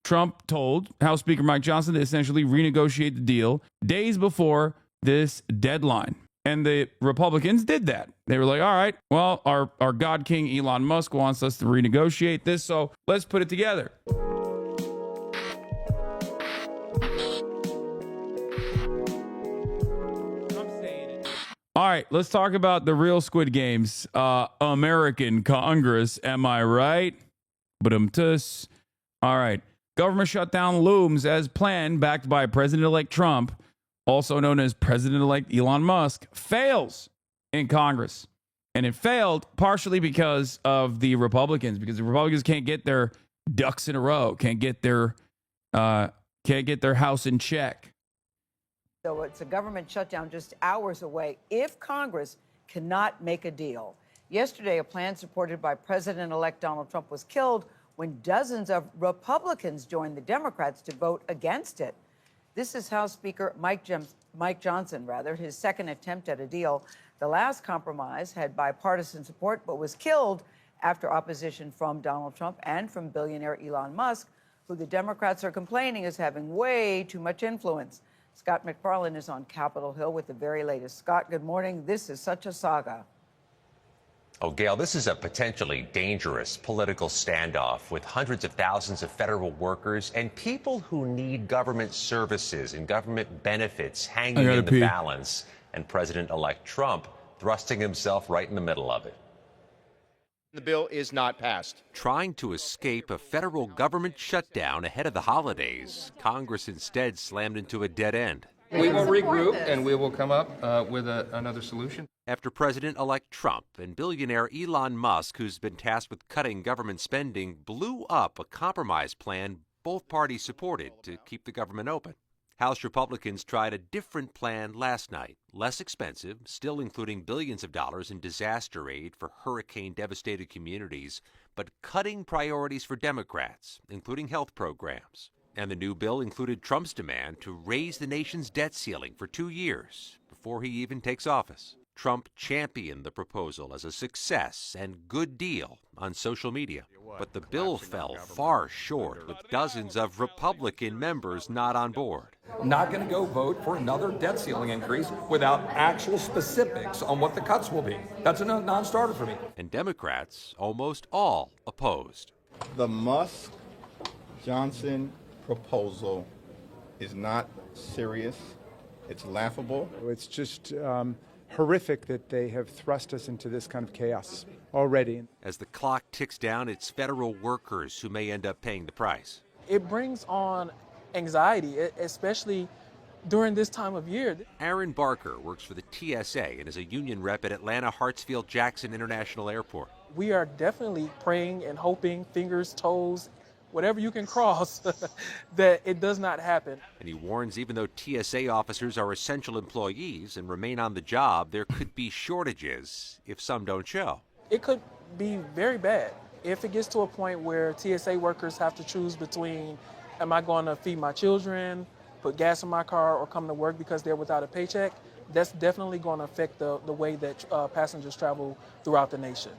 Trump told House Speaker Mike Johnson to essentially renegotiate the deal days before this deadline. And the Republicans did that. They were like, all right, well, our God King Elon Musk wants us to renegotiate this, so let's put it together. All right, let's talk about the real Squid Games. American Congress, am I right? Ba-dum-tus. All right. Government shutdown looms as planned, backed by President-elect Trump, also known as President-elect Elon Musk, fails in Congress. And it failed partially because of the Republicans, because the Republicans can't get their ducks in a row, can't get their house in check. So it's a government shutdown just hours away if Congress cannot make a deal. Yesterday, a plan supported by President-elect Donald Trump was killed when dozens of Republicans joined the Democrats to vote against it. This is House Speaker Mike Johnson, his second attempt at a deal. The last compromise had bipartisan support, but was killed after opposition from Donald Trump and from billionaire Elon Musk, who the Democrats are complaining is having way too much influence. Scott McFarlane is on Capitol Hill with the very latest. Scott, good morning. This is such a saga. Oh, Gail, this is a potentially dangerous political standoff with hundreds of thousands of federal workers and people who need government services and government benefits hanging in the balance, and President-elect Trump thrusting himself right in the middle of it. The bill is not passed. Trying to escape a federal government shutdown ahead of the holidays, Congress instead slammed into a dead end. We will regroup and we will come up with another solution. After President-elect Trump and billionaire Elon Musk, who's been tasked with cutting government spending, blew up a compromise plan both parties supported to keep the government open. House Republicans tried a different plan last night, less expensive, still including billions of dollars in disaster aid for hurricane-devastated communities, but cutting priorities for Democrats, including health programs. And the new bill included Trump's demand to raise the nation's debt ceiling for 2 years before he even takes office. Trump championed the proposal as a success and good deal on social media. But the bill fell far short, with dozens of Republican members not on board. I'm not going to go vote for another debt ceiling increase without actual specifics on what the cuts will be. That's a non-starter for me. And Democrats almost all opposed. The Musk-Johnson proposal is not serious. It's laughable. It's just horrific that they have thrust us into this kind of chaos already. As the clock ticks down, it's federal workers who may end up paying the price. It brings on anxiety, especially during this time of year. Aaron Barker works for the TSA and is a union rep at Atlanta Hartsfield-Jackson International Airport. We are definitely praying and hoping, fingers, toes, whatever you can cross, that it does not happen. And he warns even though TSA officers are essential employees and remain on the job, there could be shortages if some don't show. It could be very bad if it gets to a point where TSA workers have to choose between, am I going to feed my children, put gas in my car, or come to work because they're without a paycheck? That's definitely going to affect the way that passengers travel throughout the nation.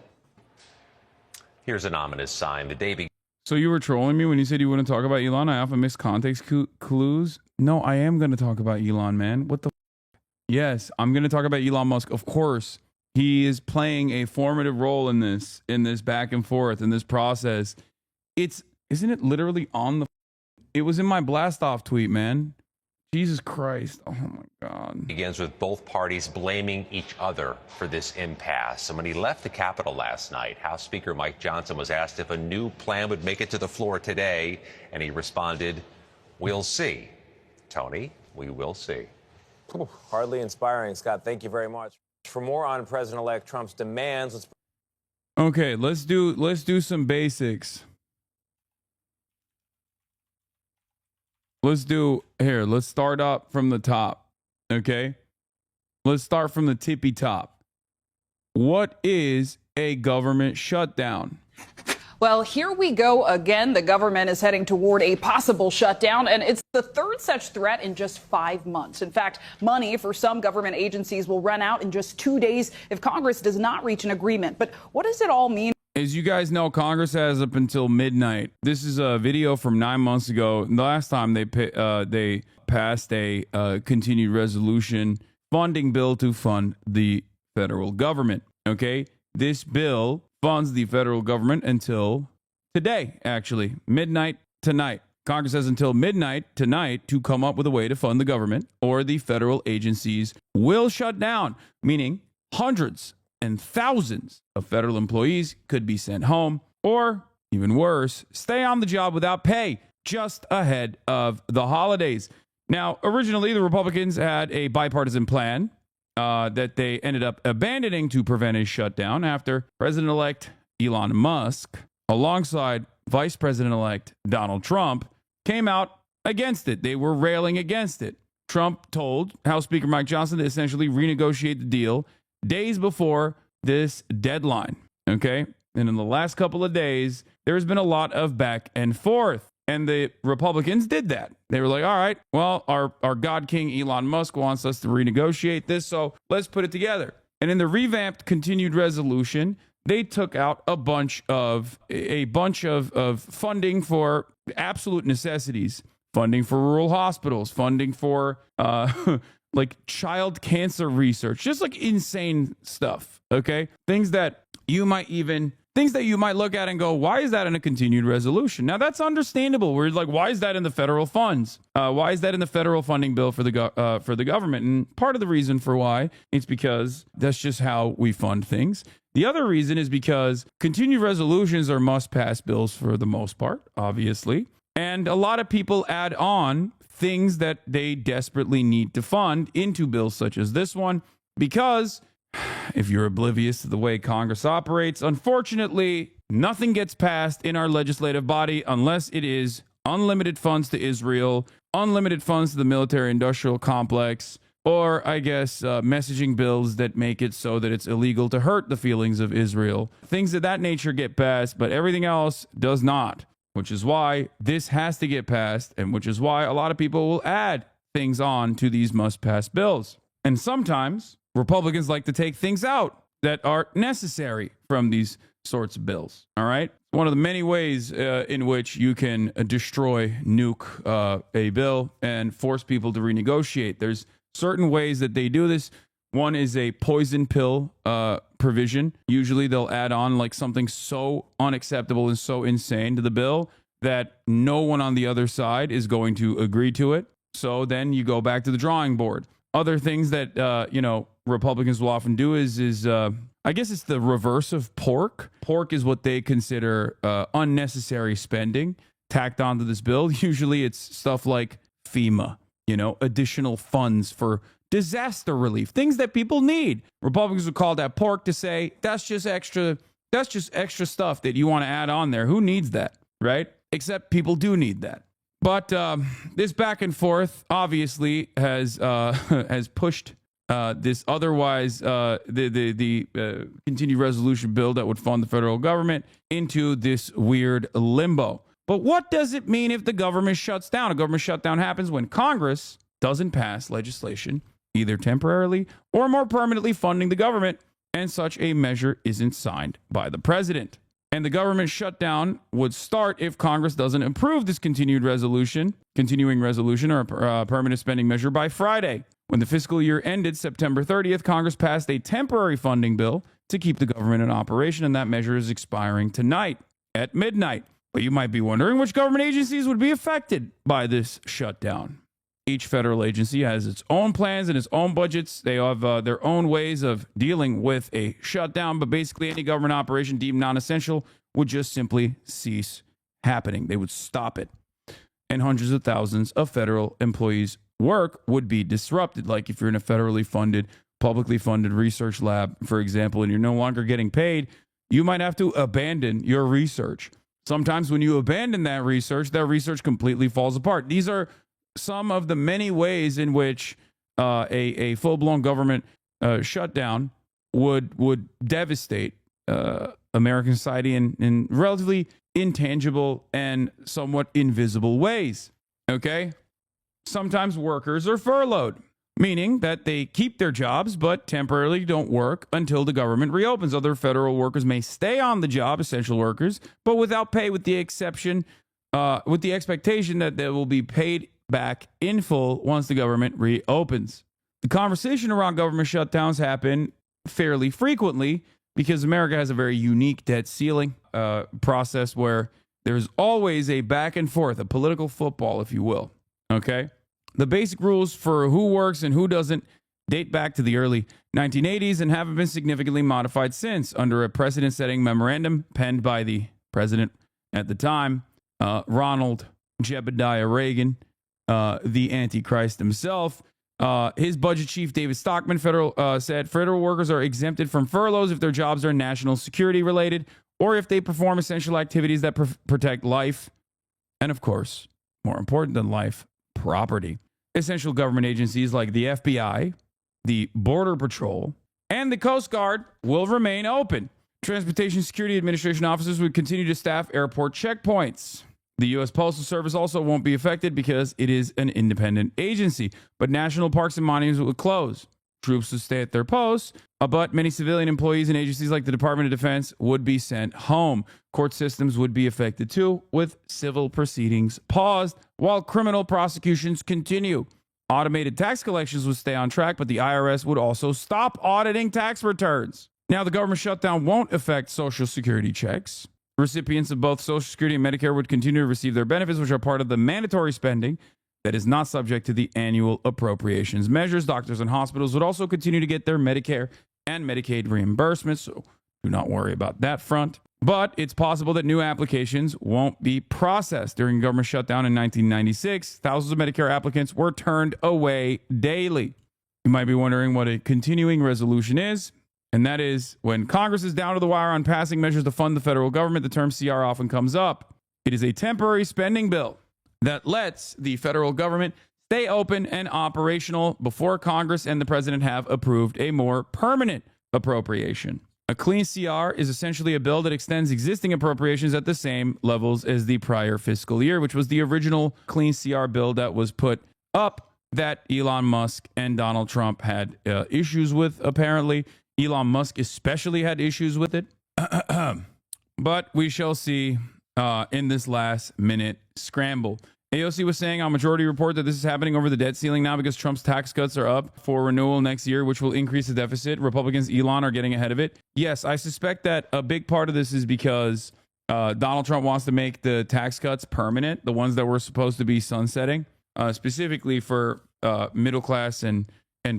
Here's an ominous sign. The day So you were trolling me when you said you wouldn't talk about Elon? I often miss context clues. No, I am going to talk about Elon, man. What the Yes, I'm going to talk about Elon Musk. Of course, he is playing a formative role in this back and forth, in this process. Isn't it literally on the... It was in my blast off tweet, man. Jesus Christ. Oh, my God. begins with both parties blaming each other for this impasse. And when he left the Capitol last night, House Speaker Mike Johnson was asked if a new plan would make it to the floor today, and he responded, "We'll see." Tony, we will see. Hardly inspiring, Scott. Thank you very much. For more on President-elect Trump's demands, let's... Okay, let's do some basics. Let's start up from the top, okay? Let's start from the tippy top. What is a government shutdown? Well, here we go again. The government is heading toward a possible shutdown, and it's the third such threat in just 5 months. In fact, money for some government agencies will run out in just 2 days if Congress does not reach an agreement. But what does it all mean? as you guys know, Congress has up until midnight. This is a video from 9 months ago. The last time they passed a continued resolution funding bill to fund the federal government. Okay, this bill funds the federal government until today, actually, midnight tonight. Congress has until midnight tonight to come up with a way to fund the government, or the federal agencies will shut down, meaning hundreds and thousands of federal employees could be sent home, or even worse, stay on the job without pay just ahead of the holidays. Now, originally, the Republicans had a bipartisan plan that they ended up abandoning to prevent a shutdown after President-elect Elon Musk, alongside Vice President-elect Donald Trump, came out against it. They were railing against it. Trump told House Speaker Mike Johnson to essentially renegotiate the deal days before this deadline. Okay? And in the last couple of days, there's been a lot of back and forth. And the Republicans did that. They were like, all right, well, our God King Elon Musk wants us to renegotiate this, so let's put it together. And in the revamped continued resolution, they took out a bunch of funding for absolute necessities, funding for rural hospitals, funding for like child cancer research, just like insane stuff. Okay, things that you might look at and go, why is that in a continued resolution? Now that's understandable. We're like, why is that in the federal funds? Why is that in the federal funding bill for the government? And part of the reason for why it's because that's just how we fund things. The other reason is because continued resolutions are must-pass bills for the most part, obviously. And a lot of people add on things that they desperately need to fund into bills such as this one, because if you're oblivious to the way Congress operates, unfortunately, nothing gets passed in our legislative body unless it is unlimited funds to Israel, unlimited funds to the military-industrial complex, or, I guess, messaging bills that make it so that it's illegal to hurt the feelings of Israel. Things of that nature get passed, but everything else does not, which is why this has to get passed, and which is why a lot of people will add things on to these must-pass bills. And sometimes Republicans like to take things out that are necessary from these sorts of bills. All right? One of the many ways in which you can nuke a bill and force people to renegotiate. There's certain ways that they do this. One is a poison pill provision. Usually they'll add on like something so unacceptable and so insane to the bill that no one on the other side is going to agree to it. So then you go back to the drawing board. Other things that, Republicans will often do is I guess it's the reverse of pork. Pork is what they consider unnecessary spending tacked onto this bill. Usually it's stuff like FEMA, additional funds for disaster relief, things that people need. Republicans would call that pork to say that's just extra stuff that you want to add on there. Who needs that, right? Except people do need that. But this back and forth obviously has pushed this otherwise the continued resolution bill that would fund the federal government into this weird limbo. But what does it mean if the government shuts down? A government shutdown happens when Congress doesn't pass legislation, either temporarily or more permanently funding the government, and such a measure isn't signed by the president. And the government shutdown would start if Congress doesn't approve this continuing resolution or a permanent spending measure by Friday. When the fiscal year ended September 30th, Congress passed a temporary funding bill to keep the government in operation, and that measure is expiring tonight at midnight. But you might be wondering which government agencies would be affected by this shutdown. Each federal agency has its own plans and its own budgets. They have their own ways of dealing with a shutdown, but basically any government operation deemed non-essential would just simply cease happening. They would stop it. And hundreds of thousands of federal employees' work would be disrupted. Like if you're in a federally funded, publicly funded research lab, for example, and you're no longer getting paid, you might have to abandon your research. Sometimes when you abandon that research completely falls apart. These are some of the many ways in which a full-blown government shutdown would devastate American society in relatively intangible and somewhat invisible ways. Okay? Sometimes workers are furloughed. meaning that they keep their jobs but temporarily don't work until the government reopens. Other federal workers may stay on the job, essential workers, but without pay, with the expectation that they will be paid back in full once the government reopens. The conversation around government shutdowns happen fairly frequently because America has a very unique debt ceiling process where there's always a back and forth, a political football, if you will. Okay? The basic rules for who works and who doesn't date back to the early 1980s and haven't been significantly modified since, under a precedent-setting memorandum penned by the president at the time, Ronald Jebediah Reagan, the Antichrist himself. His budget chief, David Stockman, said federal workers are exempted from furloughs if their jobs are national security related or if they perform essential activities that protect life and, of course, more important than life, property. Essential government agencies like the FBI, the Border Patrol, and the Coast Guard will remain open. Transportation Security Administration officers would continue to staff airport checkpoints. The U.S. Postal Service also won't be affected because it is an independent agency, but national parks and monuments would close. Troops would stay at their posts, but many civilian employees and agencies like the Department of Defense would be sent home. Court systems would be affected too, with civil proceedings paused while criminal prosecutions continue. Automated tax collections would stay on track, but the IRS would also stop auditing tax returns. Now, the government shutdown won't affect Social Security checks. Recipients of both Social Security and Medicare would continue to receive their benefits, which are part of the mandatory spending that is not subject to the annual appropriations measures. Doctors and hospitals would also continue to get their Medicare and Medicaid reimbursements, so do not worry about that front. But it's possible that new applications won't be processed. During government shutdown in 1996, thousands of Medicare applicants were turned away daily. You might be wondering what a continuing resolution is. And that is, when Congress is down to the wire on passing measures to fund the federal government, the term CR often comes up. It is a temporary spending bill that lets the federal government stay open and operational before Congress and the president have approved a more permanent appropriation. A clean CR is essentially a bill that extends existing appropriations at the same levels as the prior fiscal year, which was the original clean CR bill that was put up that Elon Musk and Donald Trump had issues with, apparently. Elon Musk especially had issues with it. But we shall see in this last minute scramble. AOC was saying on Majority Report that this is happening over the debt ceiling now because Trump's tax cuts are up for renewal next year, which will increase the deficit. Republicans, Elon, are getting ahead of it. Yes, I suspect that a big part of this is because Donald Trump wants to make the tax cuts permanent, the ones that were supposed to be sunsetting, specifically for middle class and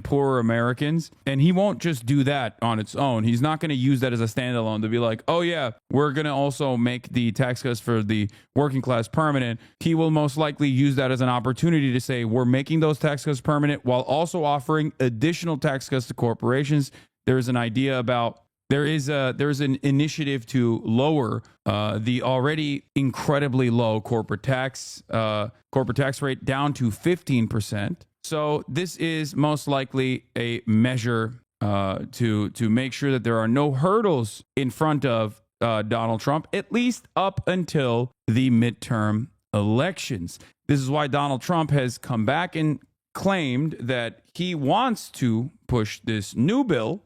poorer Americans. And he won't just do that on its own. He's not going to use that as a standalone to be like, oh yeah, we're going to also make the tax cuts for the working class permanent. He will most likely use that as an opportunity to say, we're making those tax cuts permanent while also offering additional tax cuts to corporations. There's an idea about there's an initiative to lower the already incredibly low corporate tax rate down to 15%. So this is most likely a measure to make sure that there are no hurdles in front of Donald Trump, at least up until the midterm elections. This is why Donald Trump has come back and claimed that he wants to push this new bill.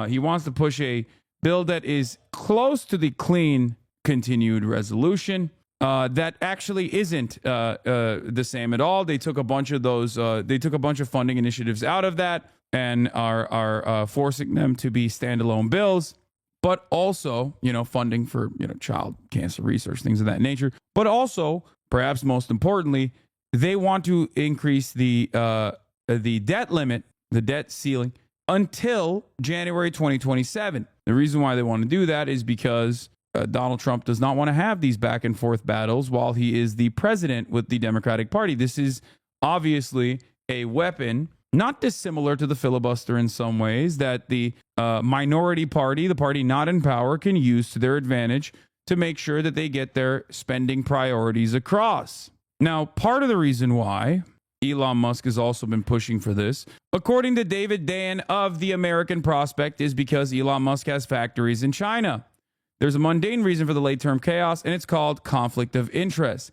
He wants to push a bill that is close to the clean continued resolution. That actually isn't the same at all. They took a bunch of those. They took a bunch of funding initiatives out of that and are forcing them to be standalone bills. But also, funding for child cancer research, things of that nature. But also, perhaps most importantly, they want to increase the debt limit, the debt ceiling, until January 2027. The reason why they want to do that is because Donald Trump does not want to have these back and forth battles while he is the president with the Democratic Party. This is obviously a weapon, not dissimilar to the filibuster in some ways, that the minority party, the party not in power, can use to their advantage to make sure that they get their spending priorities across. Now, part of the reason why Elon Musk has also been pushing for this, according to David Dayen of the American Prospect, is because Elon Musk has factories in China. There's a mundane reason for the late-term chaos, and it's called conflict of interest.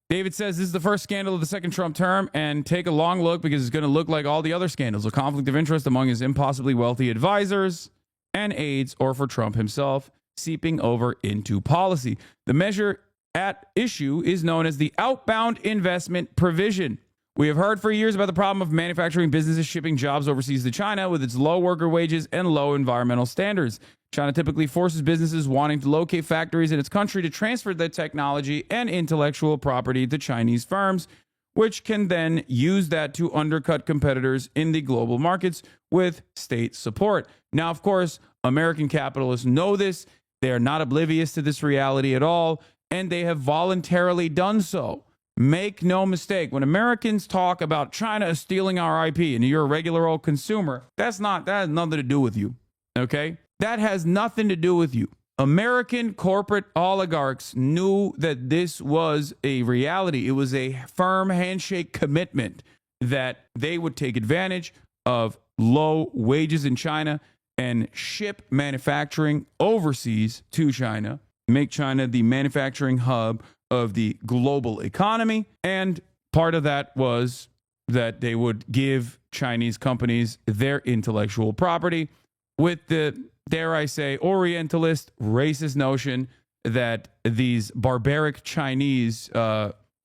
David says this is the first scandal of the second Trump term, and take a long look because it's going to look like all the other scandals. A conflict of interest among his impossibly wealthy advisors and aides, or for Trump himself, seeping over into policy. The measure at issue is known as the outbound investment provision. We have heard for years about the problem of manufacturing businesses shipping jobs overseas to China with its low worker wages and low environmental standards. China typically forces businesses wanting to locate factories in its country to transfer their technology and intellectual property to Chinese firms, which can then use that to undercut competitors in the global markets with state support. Now, of course, American capitalists know this. They are not oblivious to this reality at all, and they have voluntarily done so. Make no mistake, when Americans talk about China stealing our IP and you're a regular old consumer, that has nothing to do with you, okay? That has nothing to do with you. American corporate oligarchs knew that this was a reality. It was a firm handshake commitment that they would take advantage of low wages in China and ship manufacturing overseas to China, make China the manufacturing hub of the global economy. And part of that was that they would give Chinese companies their intellectual property with the, dare I say, Orientalist, racist notion that these barbaric Chinese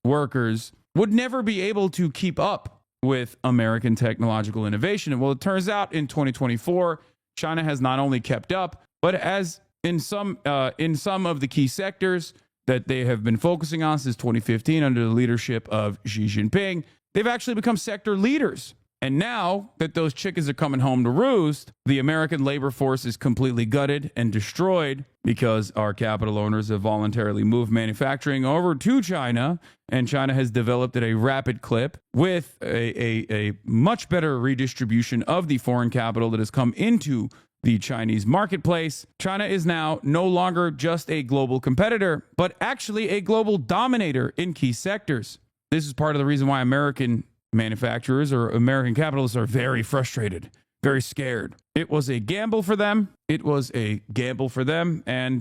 workers would never be able to keep up with American technological innovation. And well, it turns out in 2024, China has not only kept up, but as in some of the key sectors that they have been focusing on since 2015 under the leadership of Xi Jinping, they've actually become sector leaders. And now that those chickens are coming home to roost, the American labor force is completely gutted and destroyed because our capital owners have voluntarily moved manufacturing over to China, and China has developed at a rapid clip with a much better redistribution of the foreign capital that has come into the Chinese marketplace. China is now no longer just a global competitor, but actually a global dominator in key sectors. This is part of the reason why American manufacturers or American capitalists are very frustrated, very scared. It was a gamble for them. And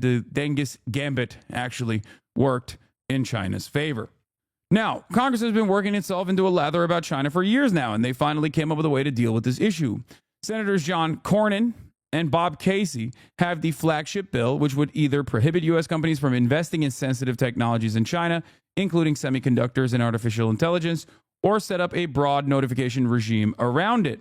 the Genghis Gambit actually worked in China's favor. Now, Congress has been working itself into a lather about China for years now, and they finally came up with a way to deal with this issue. Senators John Cornyn and Bob Casey have the flagship bill, which would either prohibit U.S. companies from investing in sensitive technologies in China, including semiconductors and artificial intelligence, or set up a broad notification regime around it.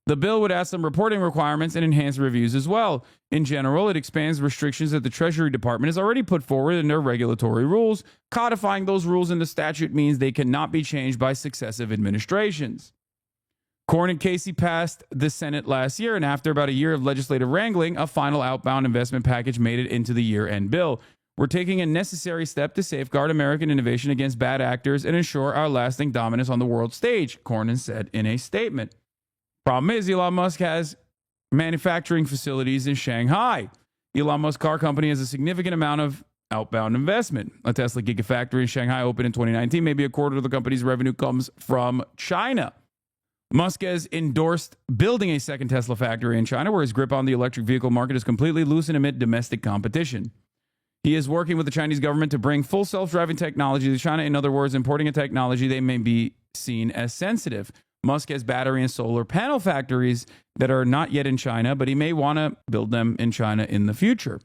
The bill would add some reporting requirements and enhance reviews as well. In general, it expands restrictions that the Treasury Department has already put forward in their regulatory rules. Codifying those rules into statute means they cannot be changed by successive administrations. Cornyn and Casey passed the Senate last year, and after about a year of legislative wrangling, a final outbound investment package made it into the year-end bill. We're taking a necessary step to safeguard American innovation against bad actors and ensure our lasting dominance on the world stage, Cornyn said in a statement. Problem is, Elon Musk has manufacturing facilities in Shanghai. Elon Musk car company has a significant amount of outbound investment. A Tesla Gigafactory in Shanghai opened in 2019. Maybe a quarter of the company's revenue comes from China. Musk has endorsed building a second Tesla factory in China, where his grip on the electric vehicle market is completely loosened amid domestic competition. He is working with the Chinese government to bring full self-driving technology to China. In other words, importing a technology they may be seen as sensitive. Musk has battery and solar panel factories that are not yet in China, but he may want to build them in China in the future.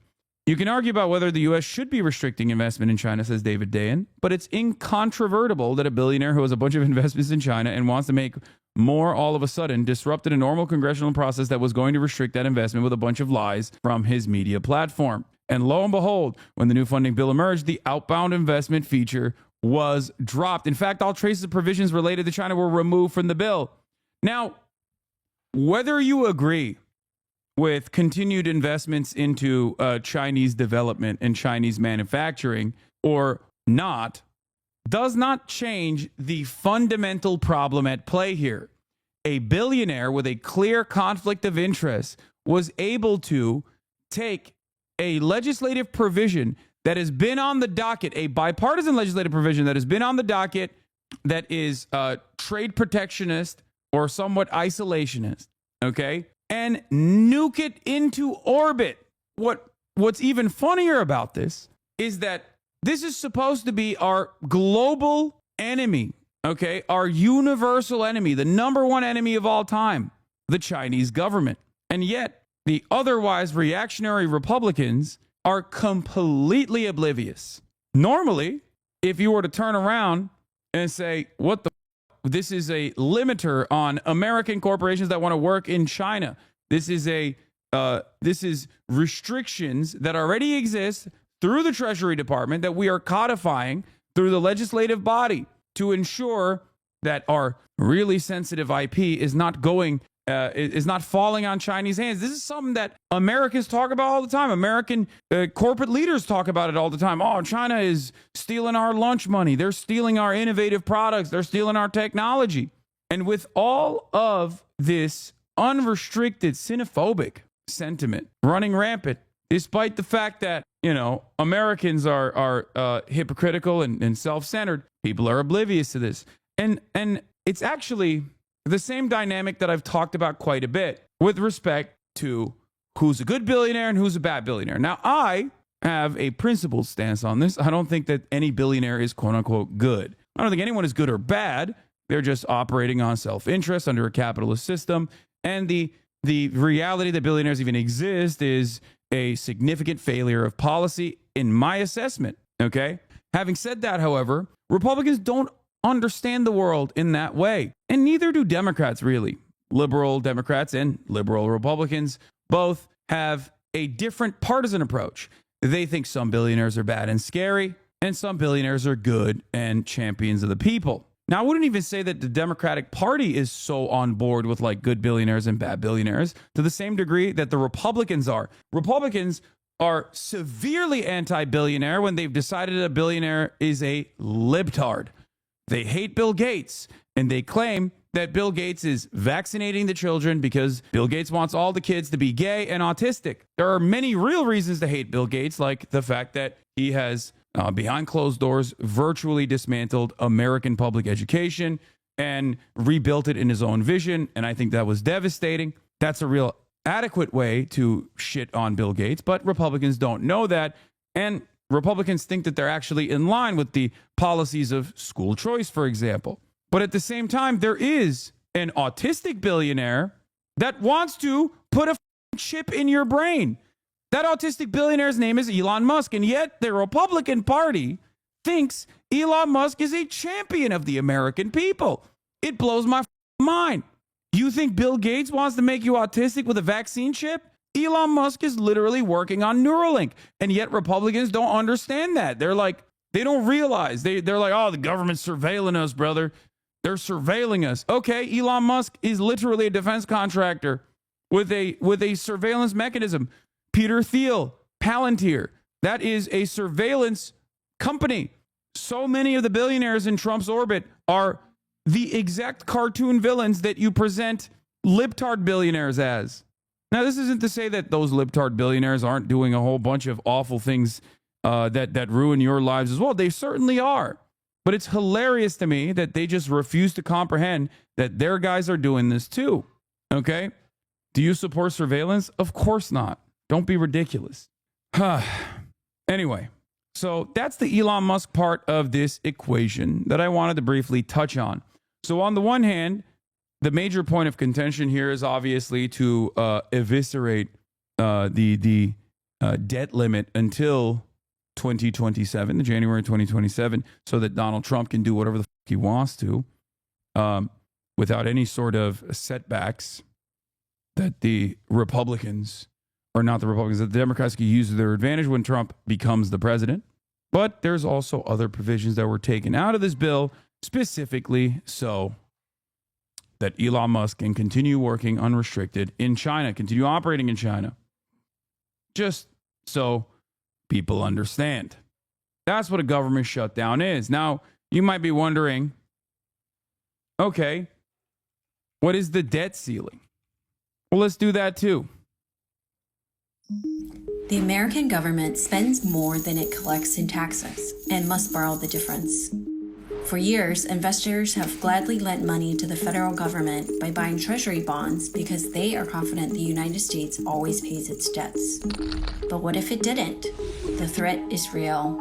You can argue about whether the U.S. should be restricting investment in China, says David Dayen, but it's incontrovertible that a billionaire who has a bunch of investments in China and wants to make more all of a sudden disrupted a normal congressional process that was going to restrict that investment with a bunch of lies from his media platform. And lo and behold, when the new funding bill emerged, the outbound investment feature was dropped. In fact, all traces of provisions related to China were removed from the bill. Now, whether you agree with continued investments into Chinese development and Chinese manufacturing or not, does not change the fundamental problem at play here. A billionaire with a clear conflict of interest was able to take a legislative provision that has been on the docket, a bipartisan legislative provision that has been on the docket that is trade protectionist or somewhat isolationist, okay, and nuke it into orbit. What's even funnier about this is that This is supposed to be our global enemy, okay? Our universal enemy, the number one enemy of all time, the Chinese government. And yet, the otherwise reactionary Republicans are completely oblivious. Normally, if you were to turn around and say, what the this is a limiter on American corporations that want to work in China. This is restrictions that already exist through the Treasury Department that we are codifying through the legislative body to ensure that our really sensitive IP is not going is not falling on Chinese hands. This is something that Americans talk about all the time. American corporate leaders talk about it all the time. Oh, China is stealing our lunch money. They're stealing our innovative products. They're stealing our technology. And with all of this unrestricted xenophobic sentiment running rampant, despite the fact that, you know, Americans are hypocritical and self-centered, people are oblivious to this. And it's actually the same dynamic that I've talked about quite a bit with respect to who's a good billionaire and who's a bad billionaire. Now, I have a principled stance on this. I don't think that any billionaire is quote unquote good. I don't think anyone is good or bad. They're just operating on self-interest under a capitalist system. And the reality that billionaires even exist is a significant failure of policy in my assessment. Okay. Having said that, however, Republicans don't understand the world in that way. And neither do Democrats, really. Liberal Democrats and liberal Republicans both have a different partisan approach. They think some billionaires are bad and scary, and some billionaires are good and champions of the people. Now, I wouldn't even say that the Democratic Party is so on board with like good billionaires and bad billionaires to the same degree that the Republicans are. Republicans are severely anti-billionaire when they've decided a billionaire is a libtard. They hate Bill Gates, and they claim that Bill Gates is vaccinating the children because Bill Gates wants all the kids to be gay and autistic. There are many real reasons to hate Bill Gates, like the fact that he has, behind closed doors, virtually dismantled American public education and rebuilt it in his own vision, and I think that was devastating. That's a real adequate way to shit on Bill Gates, but Republicans don't know that, and Republicans think that they're actually in line with the policies of school choice, for example. But at the same time, there is an autistic billionaire that wants to put a chip in your brain. That autistic billionaire's name is Elon Musk, and yet the Republican Party thinks Elon Musk is a champion of the American people. It blows my mind. You think Bill Gates wants to make you autistic with a vaccine chip? Elon Musk is literally working on Neuralink, and yet Republicans don't understand that. They're like, they don't realize. They're like, oh, the government's surveilling us, brother. They're surveilling us. Okay, Elon Musk is literally a defense contractor with a surveillance mechanism. Peter Thiel, Palantir, that is a surveillance company. So many of the billionaires in Trump's orbit are the exact cartoon villains that you present libtard billionaires as. Now, this isn't to say that those libtard billionaires aren't doing a whole bunch of awful things that ruin your lives as well. They certainly are. But it's hilarious to me that they just refuse to comprehend that their guys are doing this too. Okay? Do you support surveillance? Of course not. Don't be ridiculous. Anyway, so that's the Elon Musk part of this equation that I wanted to briefly touch on. So on the one hand, the major point of contention here is obviously to eviscerate the debt limit until 2027, the January 2027, so that Donald Trump can do whatever the fuck he wants to without any sort of setbacks that the Republicans, or not the Republicans, that the Democrats can use to their advantage when Trump becomes the president. But there's also other provisions that were taken out of this bill, specifically so that Elon Musk can continue working unrestricted in China, continue operating in China. Just so people understand. That's what a government shutdown is. Now, you might be wondering, okay, what is the debt ceiling? Well, let's do that too. The American government spends more than it collects in taxes and must borrow the difference. For years, investors have gladly lent money to the federal government by buying treasury bonds because they are confident the United States always pays its debts. But what if it didn't? The threat is real.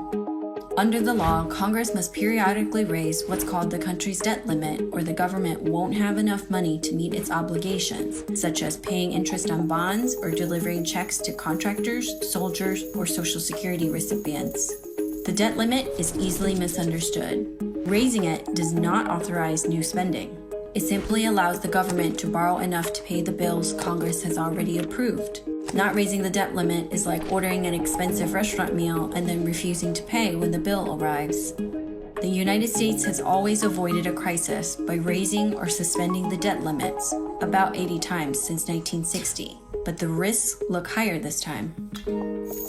Under the law, Congress must periodically raise what's called the country's debt limit, or the government won't have enough money to meet its obligations, such as paying interest on bonds or delivering checks to contractors, soldiers, or Social Security recipients. The debt limit is easily misunderstood. Raising it does not authorize new spending. It simply allows the government to borrow enough to pay the bills Congress has already approved. Not raising the debt limit is like ordering an expensive restaurant meal and then refusing to pay when the bill arrives. The United States has always avoided a crisis by raising or suspending the debt limits, about 80 times since 1960, but the risks look higher this time.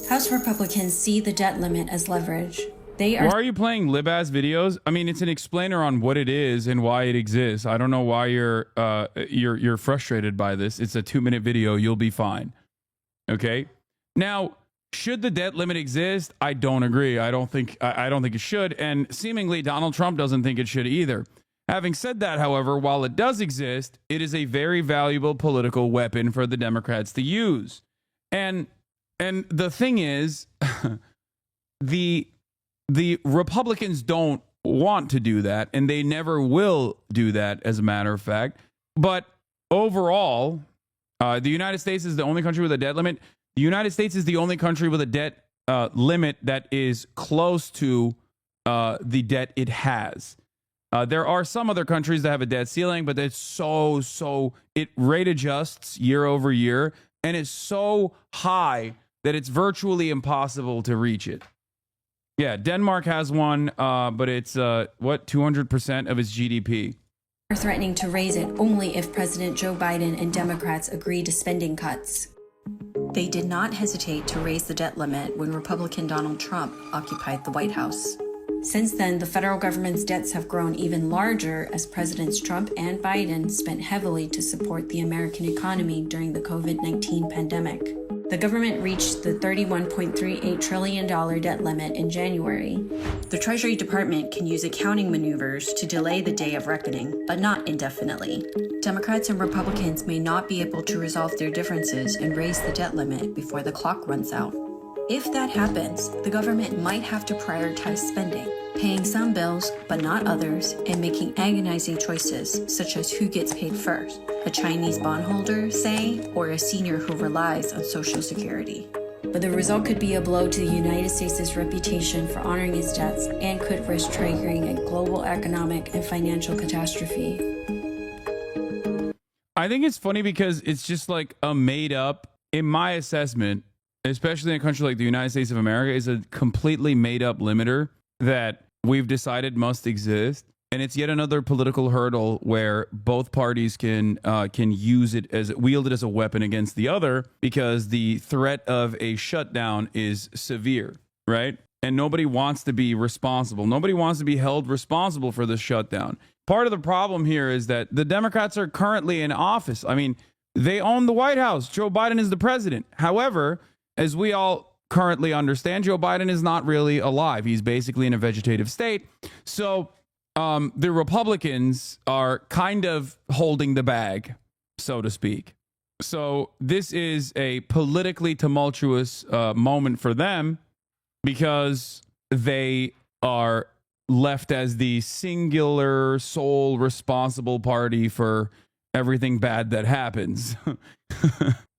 House Republicans see the debt limit as leverage. Why are you playing lib-ass videos? I mean, it's an explainer on what it is and why it exists. I don't know why you're frustrated by this. It's a 2-minute video. You'll be fine. Okay. Now, should the debt limit exist? I don't agree. I don't think it should. And seemingly Donald Trump doesn't think it should either. Having said that, however, while it does exist, it is a very valuable political weapon for the Democrats to use. And the thing is, the Republicans don't want to do that, and they never will do that, as a matter of fact. But overall, the United States is the only country with a debt limit. The United States is the only country with a debt limit that is close to the debt it has. There are some other countries that have a debt ceiling, but it's it rate adjusts year over year, and it's so high that it's virtually impossible to reach it. Yeah, Denmark has one, but it's 200% of its GDP. Are threatening to raise it only if President Joe Biden and Democrats agree to spending cuts. They did not hesitate to raise the debt limit when Republican Donald Trump occupied the White House. Since then, the federal government's debts have grown even larger as Presidents Trump and Biden spent heavily to support the American economy during the COVID-19 pandemic. The government reached the $31.38 trillion debt limit in January. The Treasury Department can use accounting maneuvers to delay the day of reckoning, but not indefinitely. Democrats and Republicans may not be able to resolve their differences and raise the debt limit before the clock runs out. If that happens, the government might have to prioritize spending, paying some bills but not others, and making agonizing choices such as who gets paid first, a Chinese bondholder, say, or a senior who relies on Social Security. But the result could be a blow to the United States' reputation for honoring its debts and could risk triggering a global economic and financial catastrophe. I think it's funny because it's just like a made up, in my assessment, especially in a country like the United States of America, is a completely made up limiter that we've decided must exist. And it's yet another political hurdle where both parties can use it wield it as a weapon against the other, because the threat of a shutdown is severe, right? And nobody wants to be responsible. Nobody wants to be held responsible for the shutdown. Part of the problem here is that the Democrats are currently in office. I mean, they own the White House. Joe Biden is the president. However, as we all currently understand, Joe Biden is not really alive. He's basically in a vegetative state. So the Republicans are kind of holding the bag, so to speak. So this is a politically tumultuous moment for them, because they are left as the singular, sole responsible party for everything bad that happens.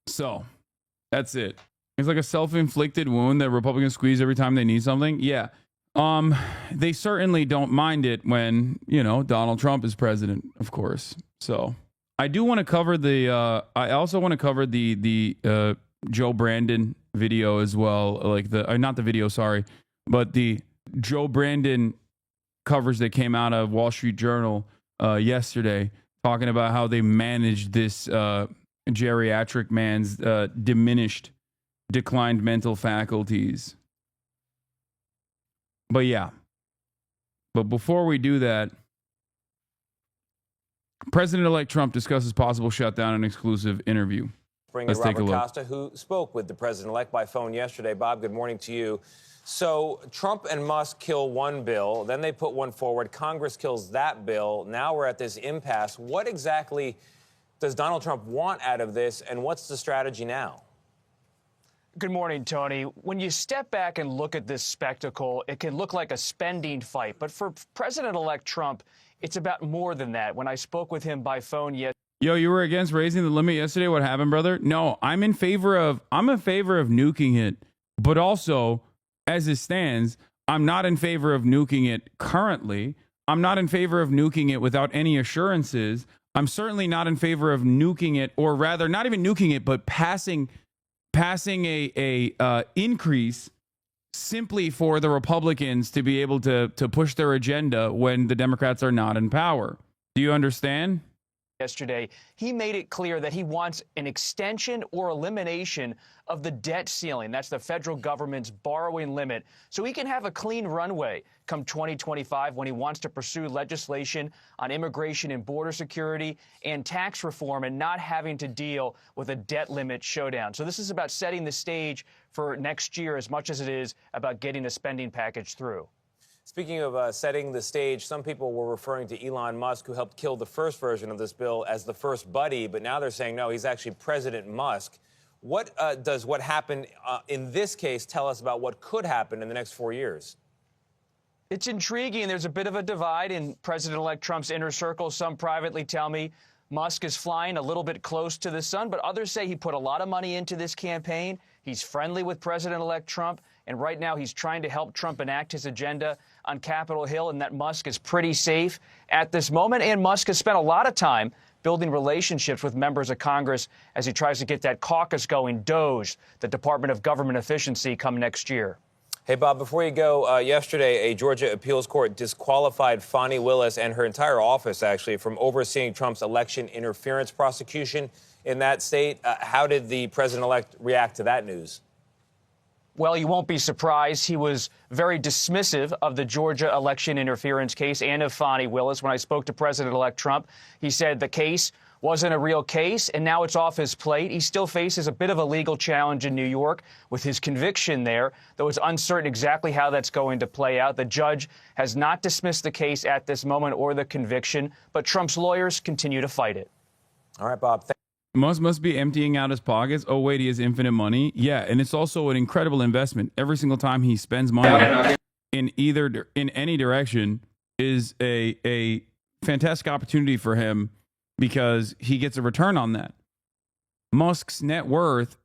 So that's it. It's like a self-inflicted wound that Republicans squeeze every time they need something. Yeah. They certainly don't mind it when, Donald Trump is president, of course. So I do want to cover I also want to cover the Joe Brandon video as well. Like not the video, sorry, but the Joe Brandon coverage that came out of Wall Street Journal yesterday, talking about how they managed this geriatric man's declined mental faculties. But yeah. But before we do that, President-elect Trump discusses possible shutdown in an exclusive interview. Let's take a look. Robert Costa, who spoke with the president-elect by phone yesterday. Bob, good morning to you. So Trump and Musk kill one bill, then they put one forward. Congress kills that bill. Now we're at this impasse. What exactly does Donald Trump want out of this, and what's the strategy now? Good morning, Tony. When you step back and look at this spectacle, it can look like a spending fight. But for President-elect Trump, it's about more than that. When I spoke with him by phone yesterday, Yo, you were against raising the limit yesterday. What happened, brother? No, I'm in favor of nuking it, but also as it stands, I'm not in favor of nuking it currently. I'm not in favor of nuking it without any assurances. I'm certainly not in favor of nuking it, or rather not even nuking it, but passing a increase simply for the Republicans to be able to push their agenda when the Democrats are not in power. Do you understand? yesterday, he made it clear that he wants an extension or elimination of the debt ceiling. That's the federal government's borrowing limit, so he can have a clean runway come 2025 when he wants to pursue legislation on immigration and border security and tax reform and not having to deal with a debt limit showdown. So this is about setting the stage for next year as much as it is about getting a spending package through. Speaking of setting the stage, some people were referring to Elon Musk, who helped kill the first version of this bill, as the first buddy, but now they're saying, no, he's actually President Musk. What does what happened in this case tell us about what could happen in the next 4 years? It's intriguing. There's a bit of a divide in President-elect Trump's inner circle. Some privately tell me Musk is flying a little bit close to the sun, but others say he put a lot of money into this campaign. He's friendly with President-elect Trump, and right now he's trying to help Trump enact his agenda on Capitol Hill, and that Musk is pretty safe at this moment. And Musk has spent a lot of time building relationships with members of Congress as he tries to get that caucus going, DOGE, the Department of Government Efficiency, come next year. Hey, Bob, before you go, yesterday a Georgia appeals court disqualified Fani Willis and her entire office, actually, from overseeing Trump's election interference prosecution in that state. How did the president-elect react to that news? Well, you won't be surprised. He was very dismissive of the Georgia election interference case and of Fani Willis. When I spoke to President-elect Trump, he said the case wasn't a real case, and now it's off his plate. He still faces a bit of a legal challenge in New York with his conviction there, though it's uncertain exactly how that's going to play out. The judge has not dismissed the case at this moment or the conviction, but Trump's lawyers continue to fight it. All right, Bob. Must be emptying out his pockets. Oh, wait, he has infinite money. Yeah, and it's also an incredible investment. Every single time he spends money in any direction is a fantastic opportunity for him because he gets a return on that. Musk's net worth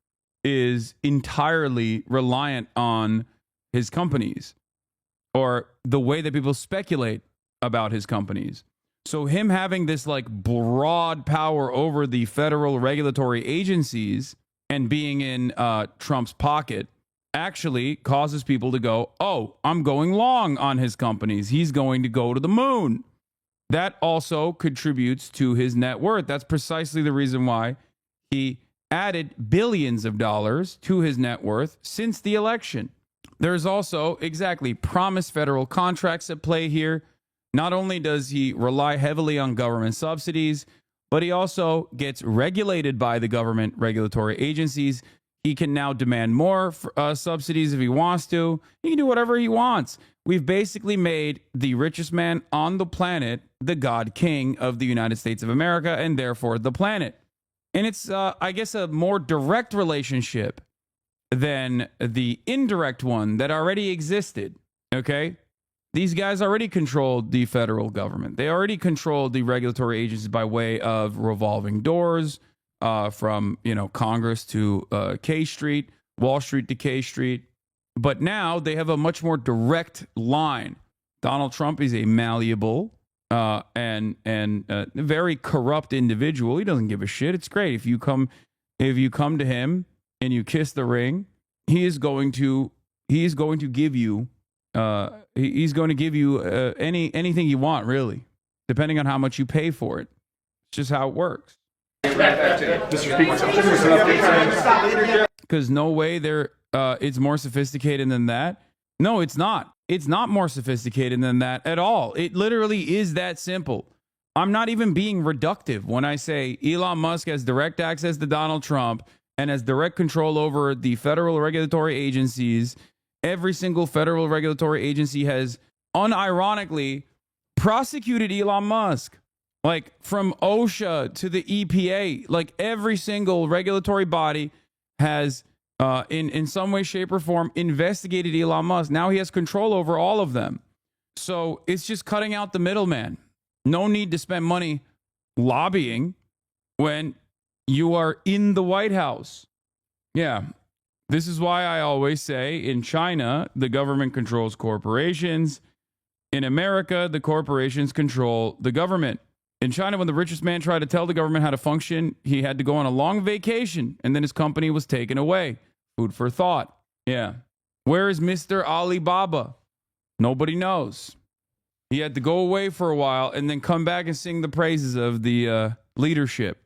is entirely reliant on his companies or the way that people speculate about his companies. So him having this like broad power over the federal regulatory agencies and being in Trump's pocket actually causes people to go, oh, I'm going long on his companies. He's going to go to the moon. That also contributes to his net worth. That's precisely the reason why he added billions of dollars to his net worth since the election. There's also exactly promised federal contracts at play here. Not only does he rely heavily on government subsidies, but he also gets regulated by the government regulatory agencies. He can now demand more subsidies if he wants to. He can do whatever he wants. We've basically made the richest man on the planet the God King of the United States of America and therefore the planet. And it's, I guess, a more direct relationship than the indirect one that already existed, okay? These guys already controlled the federal government. They already controlled the regulatory agencies by way of revolving doors from, Congress to K Street, Wall Street to K Street. But now they have a much more direct line. Donald Trump is a malleable and very corrupt individual. He doesn't give a shit. It's great if you come to him and you kiss the ring. He is going to give you. He's going to give you anything you want, really, depending on how much you pay for it. It's just how it works. Because no way it's more sophisticated than that. No, it's not. It's not more sophisticated than that at all. It literally is that simple. I'm not even being reductive when I say Elon Musk has direct access to Donald Trump and has direct control over the federal regulatory agencies. Every single federal regulatory agency has unironically prosecuted Elon Musk, like from OSHA to the EPA. Like every single regulatory body has in some way, shape, or form, investigated Elon Musk. Now he has control over all of them. So it's just cutting out the middleman. No need to spend money lobbying when you are in the White House. Yeah. This is why I always say in China, the government controls corporations. In America, the corporations control the government. In China, when the richest man tried to tell the government how to function, he had to go on a long vacation, and then his company was taken away. Food for thought. Yeah. Where is Mr. Alibaba? Nobody knows. He had to go away for a while and then come back and sing the praises of the leadership.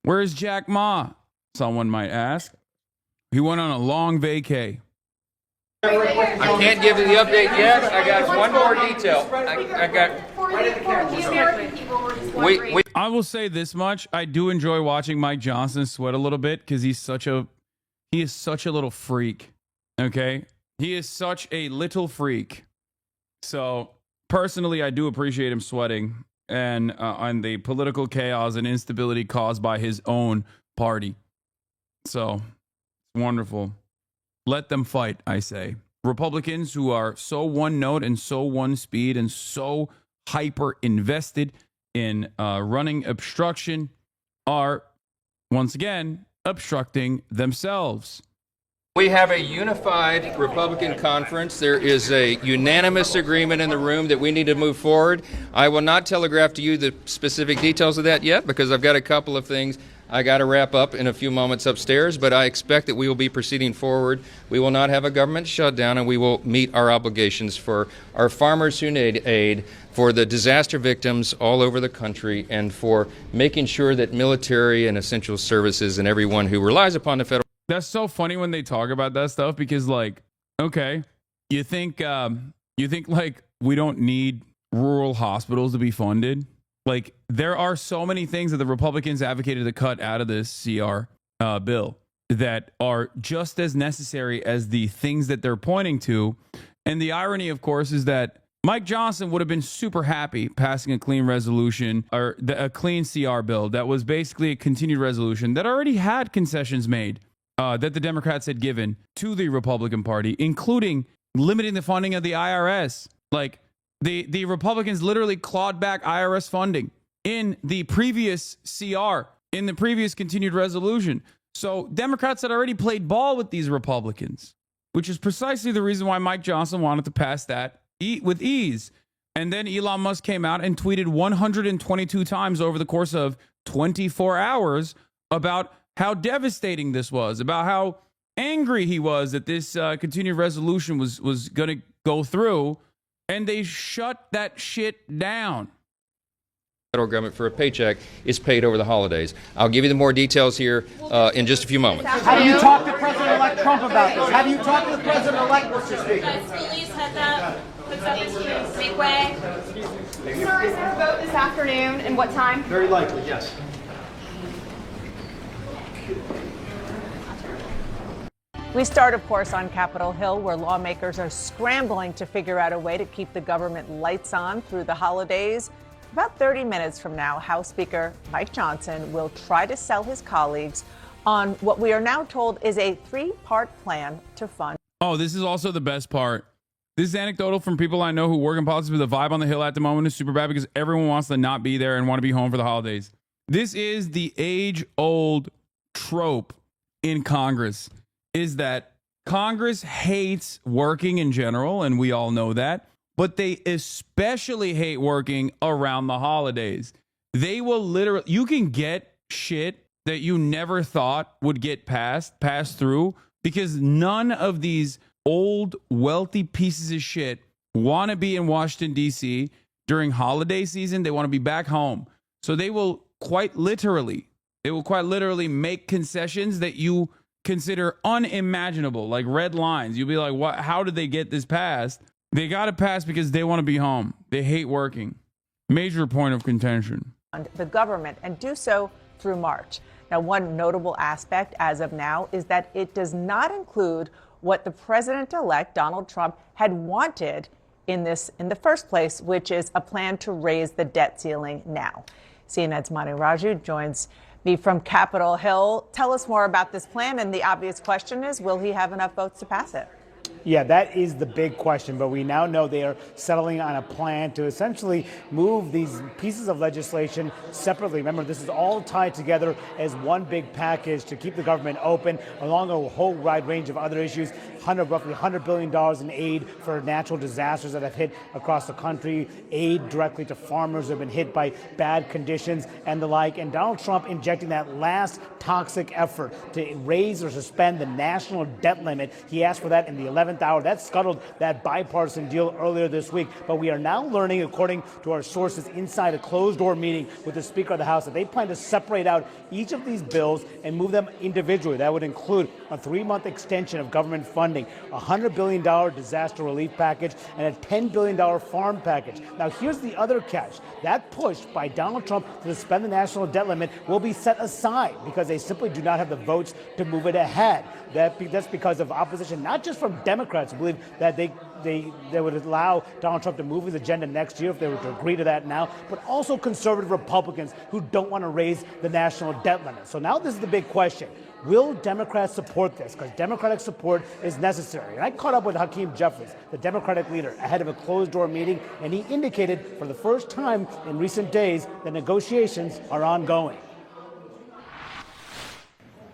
Where is Jack Ma? Someone might ask. He went on a long vacay. I can't give you the update yet. I got one more detail. I will say this much. I do enjoy watching Mike Johnson sweat a little bit because he is such a little freak. Okay? He is such a little freak. So personally, I do appreciate him sweating and on the political chaos and instability caused by his own party. So it's wonderful. Let them fight, I say. Republicans who are so one note and so one speed and so hyper invested in running obstruction are, once again, obstructing themselves. We have a unified Republican conference. There is a unanimous agreement in the room that we need to move forward. I will not telegraph to you the specific details of that yet because I've got a couple of things I got to wrap up in a few moments upstairs, but I expect that we will be proceeding forward. We will not have a government shutdown, and we will meet our obligations for our farmers who need aid, for the disaster victims all over the country, and for making sure that military and essential services and everyone who relies upon the federal. That's so funny when they talk about that stuff because, like, okay, you think like we don't need rural hospitals to be funded. Like, there are so many things that the Republicans advocated to cut out of this CR bill that are just as necessary as the things that they're pointing to. And the irony, of course, is that Mike Johnson would have been super happy passing a clean resolution or a clean CR bill that was basically a continued resolution that already had concessions made that the Democrats had given to the Republican Party, including limiting the funding of the IRS. Like, the Republicans literally clawed back IRS funding in the previous CR, in the previous continued resolution. So Democrats had already played ball with these Republicans, which is precisely the reason why Mike Johnson wanted to pass that with ease. And then Elon Musk came out and tweeted 122 times over the course of 24 hours about how devastating this was, about how angry he was that this continued resolution was going to go through. And they shut that shit down. Federal government for a paycheck is paid over the holidays. I'll give you the more details here in just a few moments. Have you talked to President-elect Trump about this? Have you talked to the President-elect, Mr. Speaker? Guys, please heads up. Heads up, excuse. Make way. Sir, is there a vote this afternoon, and what time? Very likely, yes. We start, of course, on Capitol Hill, where lawmakers are scrambling to figure out a way to keep the government lights on through the holidays. About 30 minutes from now, House Speaker Mike Johnson will try to sell his colleagues on what we are now told is a three-part plan to fund. Oh, this is also the best part. This is anecdotal from people I know who work in politics, but the vibe on the Hill at the moment is super bad because everyone wants to not be there and want to be home for the holidays. This is the age-old trope in Congress, is that Congress hates working in general, and we all know that, but they especially hate working around the holidays. They will literally, you can get shit that you never thought would get passed through, because none of these old, wealthy pieces of shit want to be in Washington, D.C. during holiday season. They want to be back home. So they will quite literally make concessions that you consider unimaginable, like red lines. You'll be like, what? How did they get this passed? They got it passed because they want to be home. They hate working. Major point of contention. The government, and do so through March. Now, one notable aspect as of now is that it does not include what the president-elect Donald Trump had wanted in the first place, which is a plan to raise the debt ceiling now. CNN's Manu Raju joins from Capitol Hill. Tell us more about this plan, and the obvious question is, will he have enough votes to pass it? Yeah, that is the big question, but we now know they are settling on a plan to essentially move these pieces of legislation separately. Remember, this is all tied together as one big package to keep the government open, along a whole wide range of other issues. Roughly $100 billion in aid for natural disasters that have hit across the country, aid directly to farmers who have been hit by bad conditions and the like. And Donald Trump injecting that last toxic effort to raise or suspend the national debt limit. He asked for that in the 11th hour. That scuttled that bipartisan deal earlier this week. But we are now learning, according to our sources inside a closed-door meeting with the Speaker of the House, that they plan to separate out each of these bills and move them individually. That would include a 3-month extension of government funding, a $100 billion disaster relief package, and a $10 billion farm package. Now, here's the other catch. That push by Donald Trump to suspend the national debt limit will be set aside because they simply do not have the votes to move it ahead. That's because of opposition, not just from Democrats who believe that they would allow Donald Trump to move his agenda next year if they were to agree to that now, but also conservative Republicans who don't want to raise the national debt limit. So now this is the big question. Will Democrats support this? Because Democratic support is necessary. And I caught up with Hakeem Jeffries, the Democratic leader, ahead of a closed-door meeting, and he indicated for the first time in recent days that negotiations are ongoing.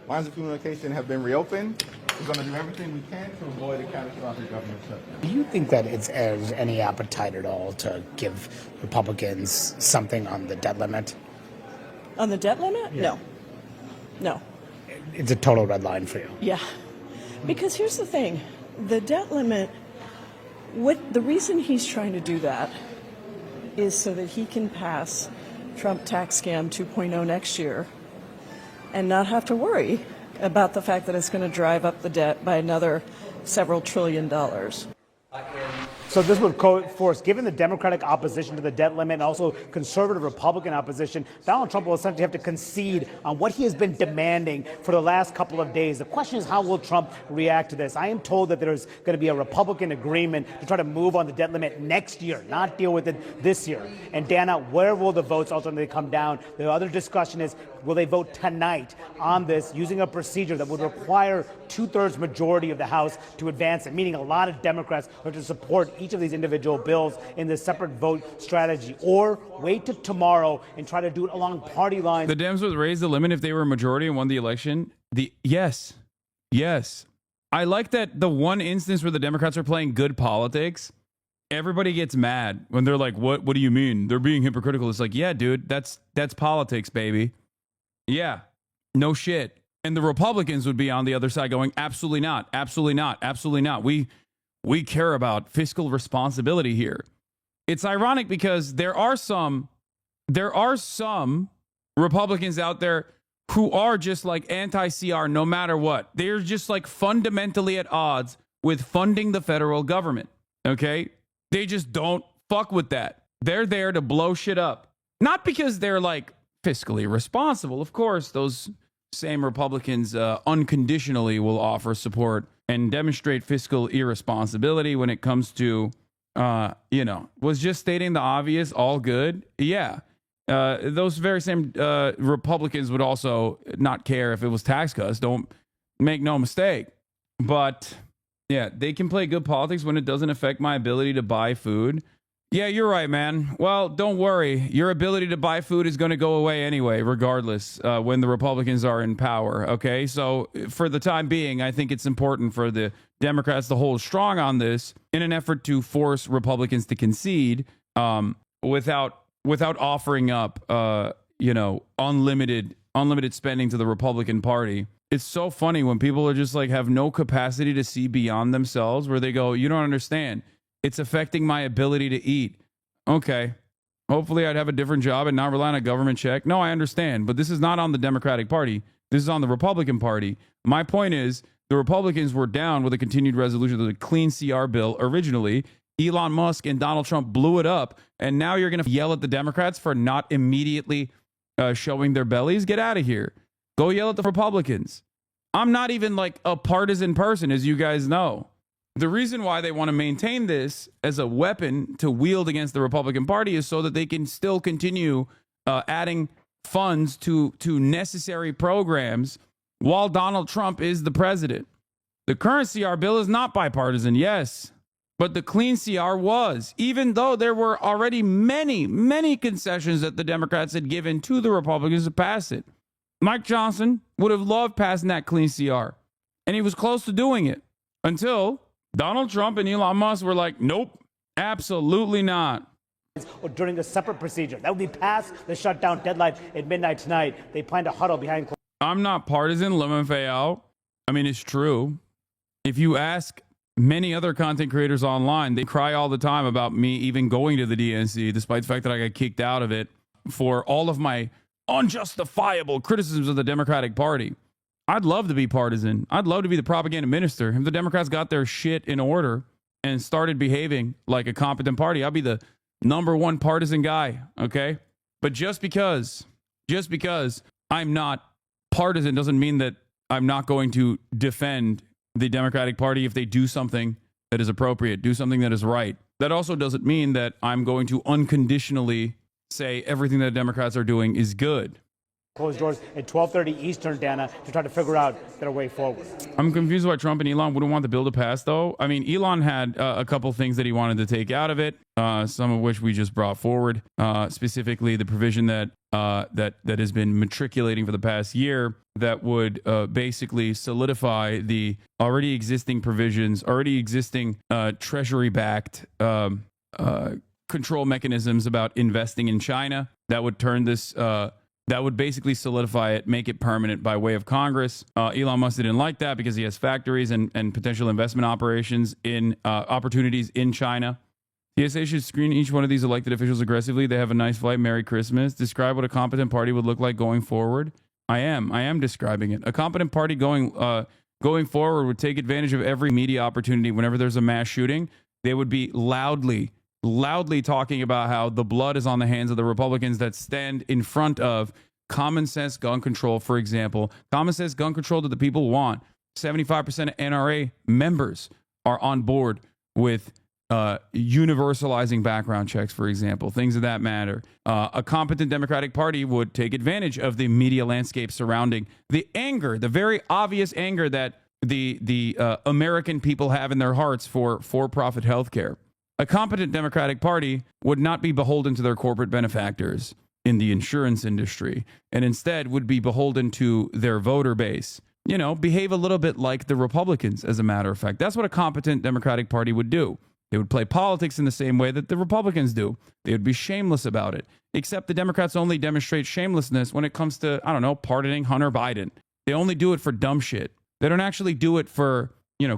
Lines of communication have been reopened. We're going to do everything we can to avoid a catastrophic government shutdown. Do you think that there's any appetite at all to give Republicans something on the debt limit? On the debt limit? Yeah. No. It's a total red line for you. Yeah. Because here's the thing. The debt limit, the reason he's trying to do that is so that he can pass Trump tax scam 2.0 next year and not have to worry about the fact that it's going to drive up the debt by another several $1 trillion. So this would force, given the Democratic opposition to the debt limit and also conservative Republican opposition, Donald Trump will essentially have to concede on what he has been demanding for the last couple of days. The question is, how will Trump react to this? I am told that there's going to be a Republican agreement to try to move on the debt limit next year, not deal with it this year. And Dana, where will the votes ultimately come down? The other discussion is, will they vote tonight on this using a procedure that would require 2/3 majority of the House to advance it, meaning a lot of Democrats are to support each of these individual bills in this separate vote strategy, or wait till tomorrow and try to do it along party lines. The Dems would raise the limit if they were a majority and won the election. Yes. I like that the one instance where the Democrats are playing good politics, everybody gets mad when they're like, what do you mean? They're being hypocritical. It's like, yeah, dude, that's politics, baby. Yeah, no shit. And the Republicans would be on the other side going, absolutely not, absolutely not, absolutely not. We care about fiscal responsibility here. It's ironic because there are some Republicans out there who are just like anti-CR no matter what. They're just like fundamentally at odds with funding the federal government. Okay? They just don't fuck with that. They're there to blow shit up. Not because they're like fiscally responsible. Of course, those same Republicans unconditionally will offer support and demonstrate fiscal irresponsibility when it comes to, was just stating the obvious, all good. Yeah. Those very same Republicans would also not care if it was tax cuts. Don't make no mistake. But yeah, they can play good politics when it doesn't affect my ability to buy food. Yeah, you're right, man. Well, don't worry. Your ability to buy food is going to go away anyway, regardless, when the Republicans are in power. Okay, so for the time being, I think it's important for the Democrats to hold strong on this in an effort to force Republicans to concede without offering up, unlimited spending to the Republican Party. It's so funny when people are just like have no capacity to see beyond themselves, where they go, you don't understand. It's affecting my ability to eat. Okay. Hopefully I'd have a different job and not rely on a government check. No, I understand. But this is not on the Democratic Party. This is on the Republican Party. My point is, the Republicans were down with a continued resolution of the clean CR bill originally. Elon Musk and Donald Trump blew it up. And now you're going to yell at the Democrats for not immediately showing their bellies? Get out of here. Go yell at the Republicans. I'm not even like a partisan person, as you guys know. The reason why they want to maintain this as a weapon to wield against the Republican Party is so that they can still continue adding funds to necessary programs while Donald Trump is the president. The current CR bill is not bipartisan, yes, but the clean CR was, even though there were already many concessions that the Democrats had given to the Republicans to pass it. Mike Johnson would have loved passing that clean CR, and he was close to doing it until Donald Trump and Elon Musk were like, nope, absolutely not. Or during a separate procedure. That would be past the shutdown deadline at midnight tonight. They plan to huddle behind closed. I'm not partisan, LeMonfeal. I mean, it's true. If you ask many other content creators online, they cry all the time about me even going to the DNC, despite the fact that I got kicked out of it for all of my unjustifiable criticisms of the Democratic Party. I'd love to be partisan. I'd love to be the propaganda minister. If the Democrats got their shit in order and started behaving like a competent party, I'd be the number one partisan guy, okay? But just because I'm not partisan doesn't mean that I'm not going to defend the Democratic Party if they do something that is appropriate, do something that is right. That also doesn't mean that I'm going to unconditionally say everything that Democrats are doing is good. Closed doors at 12:30 Eastern, Dana, to try to figure out their way forward. I'm confused why Trump and Elon wouldn't want the bill to pass, though. I mean, Elon had a couple things that he wanted to take out of it, some of which we just brought forward, specifically the provision that has been matriculating for the past year that would basically solidify the already existing provisions, already existing Treasury-backed control mechanisms about investing in China. That would turn this... that would basically solidify it, make it permanent by way of Congress. Elon Musk didn't like that because he has factories and potential investment operations in opportunities in China. TSA should screen each one of these elected officials aggressively. They have a nice flight. Merry Christmas. Describe what a competent party would look like going forward. I am describing it. A competent party going forward would take advantage of every media opportunity. Whenever there's a mass shooting, they would be loudly talking about how the blood is on the hands of the Republicans that stand in front of common sense gun control, for example. Common sense gun control that the people want. 75% of NRA members are on board with universalizing background checks, for example, things of that matter. A competent Democratic Party would take advantage of the media landscape surrounding the anger, the very obvious anger that the American people have in their hearts for-profit healthcare. A competent Democratic Party would not be beholden to their corporate benefactors in the insurance industry, and instead would be beholden to their voter base. You know, behave a little bit like the Republicans, as a matter of fact. That's what a competent Democratic Party would do. They would play politics in the same way that the Republicans do. They would be shameless about it. Except the Democrats only demonstrate shamelessness when it comes to, I don't know, pardoning Hunter Biden. They only do it for dumb shit. They don't actually do it for,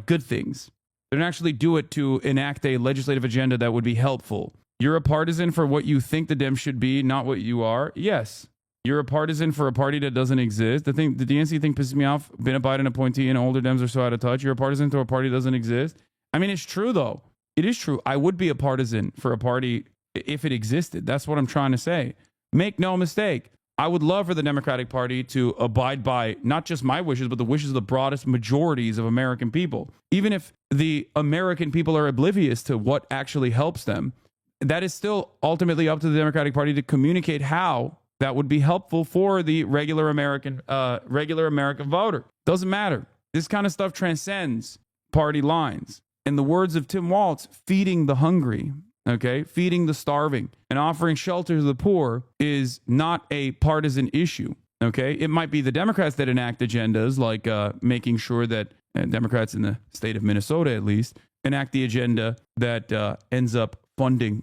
good things. They don't actually do it to enact a legislative agenda that would be helpful. You're a partisan for what you think the Dems should be, not what you are. Yes. You're a partisan for a party that doesn't exist. The DNC thing pisses me off. Been a Biden appointee and older Dems are so out of touch. You're a partisan to a party that doesn't exist. I mean, it's true, though. It is true. I would be a partisan for a party if it existed. That's what I'm trying to say. Make no mistake. I would love for the Democratic Party to abide by not just my wishes, but the wishes of the broadest majorities of American people. Even if the American people are oblivious to what actually helps them, that is still ultimately up to the Democratic Party to communicate how that would be helpful for the regular American voter. Doesn't matter. This kind of stuff transcends party lines. In the words of Tim Walz, feeding the hungry, okay, feeding the starving and offering shelter to the poor is not a partisan issue, okay? It might be the Democrats that enact agendas like making sure that Democrats in the state of Minnesota, at least, enact the agenda that ends up funding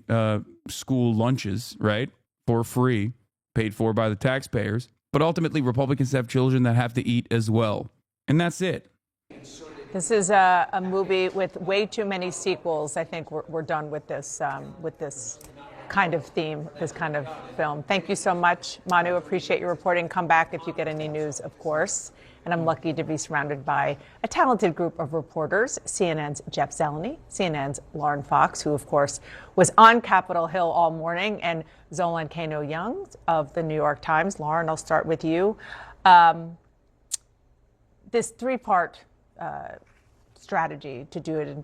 school lunches, right, for free, paid for by the taxpayers. But ultimately, Republicans have children that have to eat as well. And that's it. This is a movie with way too many sequels. I think we're done with this kind of theme, this kind of film. Thank you so much, Manu. Appreciate your reporting. Come back if you get any news, of course. And I'm lucky to be surrounded by a talented group of reporters, CNN's Jeff Zeleny, CNN's Lauren Fox, who, of course, was on Capitol Hill all morning, and Zolan Kano-Young of the New York Times. Lauren, I'll start with you. This three-part strategy to do it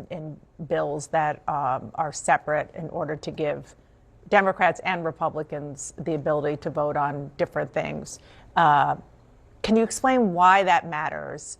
in bills that are separate in order to give Democrats and Republicans the ability to vote on different things. Can you explain why that matters,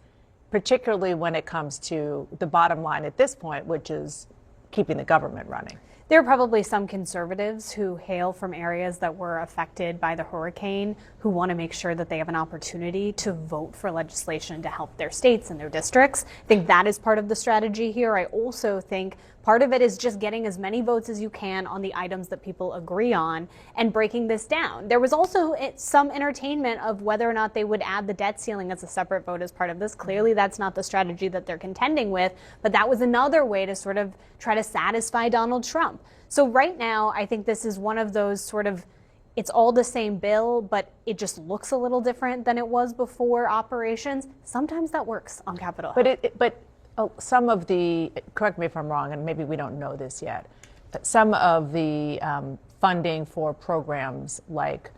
particularly when it comes to the bottom line at this point, which is keeping the government running? There are probably some conservatives who hail from areas that were affected by the hurricane who want to make sure that they have an opportunity to vote for legislation to help their states and their districts. I think that is part of the strategy here. I also think part of it is just getting as many votes as you can on the items that people agree on and breaking this down. There was also some entertainment of whether or not they would add the debt ceiling as a separate vote as part of this. Clearly, that's not the strategy that they're contending with, but that was another way to sort of try to satisfy Donald Trump. So right now, I think this is one of those sort of, it's all the same bill, but it just looks a little different than it was before operations. Sometimes that works on Capitol Hill. But some of the, correct me if I'm wrong, and maybe we don't know this yet, but some of the funding for programs like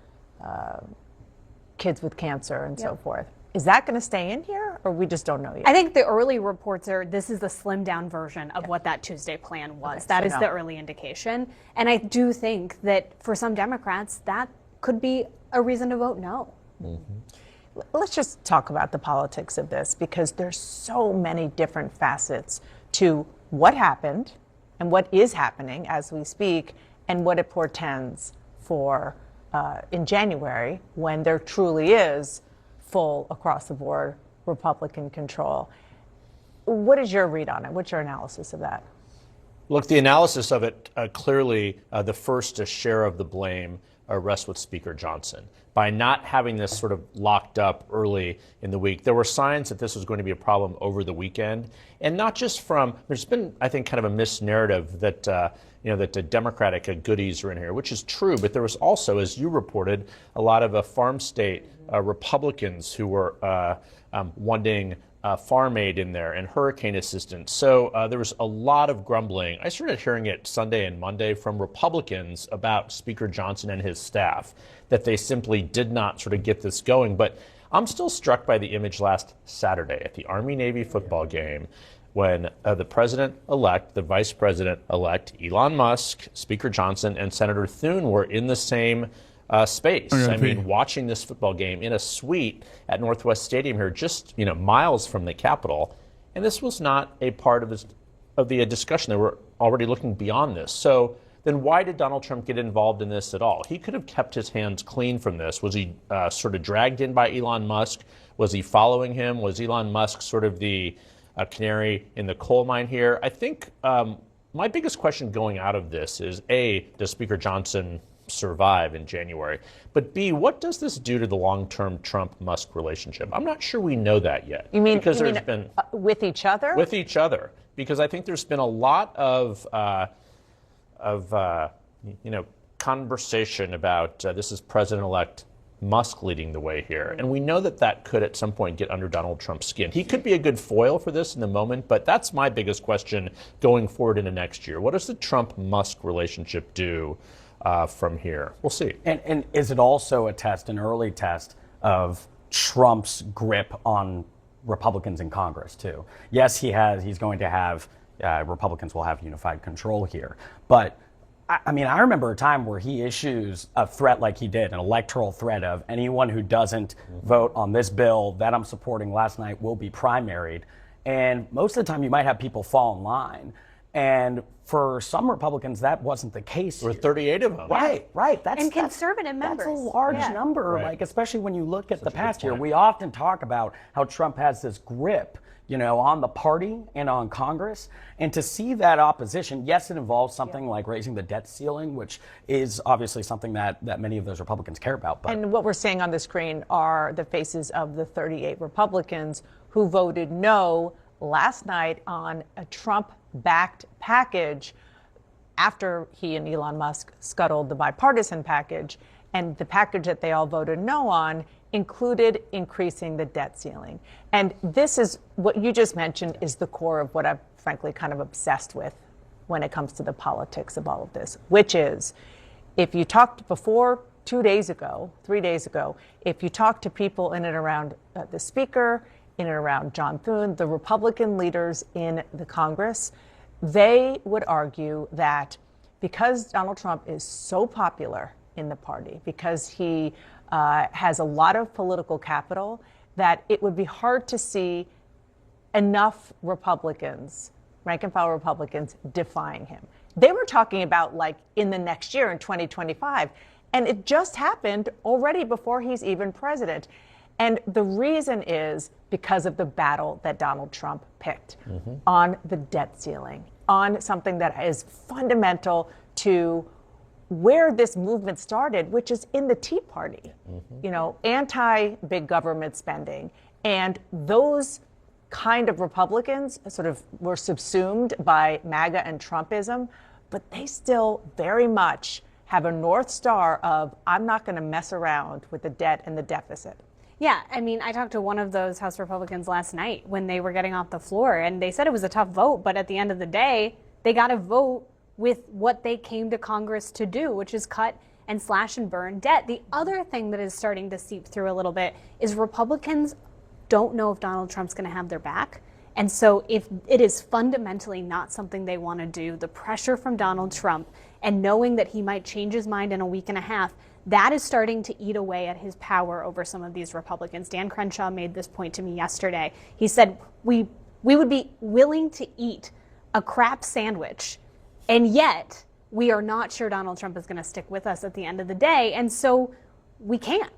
kids with cancer and so forth, is that going to stay in here, or we just don't know yet? I think the early reports are this is the slimmed down version of what that Tuesday plan was. Okay, that so is the early indication. And I do think that for some Democrats, that could be a reason to vote no. Mm-hmm. Let's just talk about the politics of this, because there's so many different facets to what happened and what is happening as we speak, and what it portends for in January, when there truly is full across the board Republican control. What is your read on it? What's your analysis of that? Look, the analysis of it, clearly the first share of the blame rests with Speaker Johnson. By not having this sort of locked up early in the week, there were signs that this was going to be a problem over the weekend. And not just from, there's been, I think, kind of a misnarrative that, that the Democratic goodies are in here, which is true. But there was also, as you reported, a lot of farm state Republicans who were wanting farm aid in there and hurricane assistance. So there was a lot of grumbling. I started hearing it Sunday and Monday from Republicans about Speaker Johnson and his staff, that they simply did not sort of get this going. But I'm still struck by the image last Saturday at the Army-Navy football game when the president-elect, the vice president-elect, Elon Musk, Speaker Johnson, and Senator Thune were in the same space. I mean, watching this football game in a suite at Northwest Stadium here, just miles from the Capitol, and this was not a part of the discussion. They were already looking beyond this. So then, why did Donald Trump get involved in this at all? He could have kept his hands clean from this. Was he sort of dragged in by Elon Musk? Was he following him? Was Elon Musk sort of the canary in the coal mine here? I think my biggest question going out of this is A, does Speaker Johnson survive in January? But B, what does this do to the long-term Trump-Musk relationship? I'm not sure we know that yet. You mean, because there's been with each other? With each other, because I think there's been a lot of conversation about this is President-elect Musk leading the way here. And we know that could at some point get under Donald Trump's skin. He could be a good foil for this in the moment, but that's my biggest question going forward into next year. What does the Trump-Musk relationship do from here? We'll see. And is it also an early test of Trump's grip on Republicans in Congress, too? Yes, he's going to have, Republicans will have unified control here. But I mean, I remember a time where he issues a threat like he did, an electoral threat of anyone who doesn't vote on this bill that I'm supporting last night will be primaried. And most of the time you might have people fall in line. And for some Republicans, that wasn't the case. There were 38 of them. Right. And conservative members. That's a large number, Right. Especially when you look at the past year. We often talk about how Trump has this grip, on the party and on Congress. And to see that opposition, yes, it involves something like raising the debt ceiling, which is obviously something that many of those Republicans care about. But And what we're seeing on the screen are the faces of the 38 Republicans who voted no last night on a Trump-backed package after he and Elon Musk scuttled the bipartisan package. And the package that they all voted no on included increasing the debt ceiling. And this is what you just mentioned is the core of what I'm frankly kind of obsessed with when it comes to the politics of all of this, which is if you talked before 3 days ago, if you talked to people in and around the Speaker, in and around John Thune, the Republican leaders in the Congress, they would argue that because Donald Trump is so popular in the party, because he has a lot of political capital, that it would be hard to see enough Republicans, rank and file Republicans, defying him. They were talking about like in the next year, in 2025, and it just happened already before he's even president. And the reason is because of the battle that Donald Trump picked on the debt ceiling, on something that is fundamental to where this movement started, which is in the Tea Party, you know, anti-big government spending. And those kind of Republicans sort of were subsumed by MAGA and Trumpism, but they still very much have a North Star of, I'm not going to mess around with the debt and the deficit. Yeah, I mean, I talked to one of those House Republicans last night when they were getting off the floor, and they said it was a tough vote, but at the end of the day, they got to vote with what they came to Congress to do, which is cut and slash and burn debt. The other thing that is starting to seep through a little bit is Republicans don't know if Donald Trump's going to have their back. And so if it is fundamentally not something they want to do, the pressure from Donald Trump and knowing that he might change his mind in a week and a half, that is starting to eat away at his power over some of these Republicans. Dan Crenshaw made this point to me yesterday. He said, we would be willing to eat a crap sandwich, and yet we are not sure Donald Trump is going to stick with us at the end of the day. And so we can't.